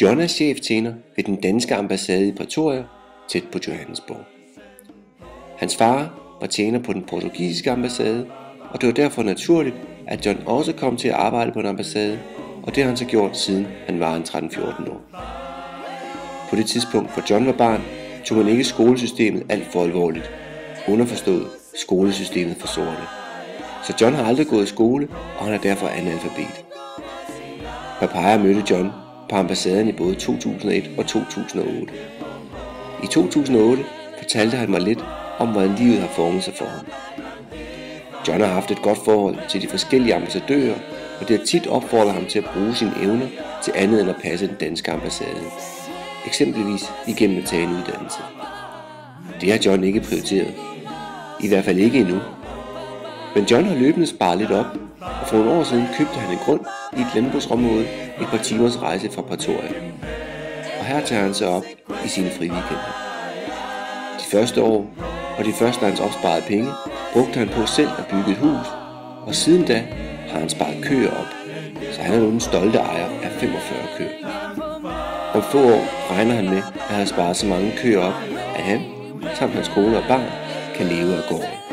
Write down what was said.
John er cheftjener ved den danske ambassade i Pretoria, tæt på Johannesburg. Hans far var tjener på den portugisiske ambassade, og det var derfor naturligt, at John også kom til at arbejde på en ambassade, og det har han så gjort siden han var en 13-14 år. På det tidspunkt, hvor John var barn, tog man ikke skolesystemet alt for alvorligt. Underforstået skolesystemet for sorte. Så John har aldrig gået i skole, og han er derfor analfabet. Papaya mødte John på ambassaden i både 2001 og 2008. I 2008 fortalte han mig lidt om, hvordan livet har formet sig for ham. John har haft et godt forhold til de forskellige ambassadører, og det har tit opfordret ham til at bruge sine evner til andet end at passe den danske ambassade. Eksempelvis igennem at tage en uddannelse. Det har John ikke prioriteret. I hvert fald ikke endnu. Men John har løbende sparet lidt op, og for nogle år siden købte han en grund i et landbrugsområde et par timers rejse fra Pretoria. Og her tager han sig op i sine friweekender. De første år, og de første af hans opsparede penge, brugte han på selv at bygge et hus, og siden da har han sparet køer op, så han er nu den stolte ejer af 45 køer. Om få år regner han med at have sparet så mange køer op, at han, samt hans kone og barn, kan leve af gården.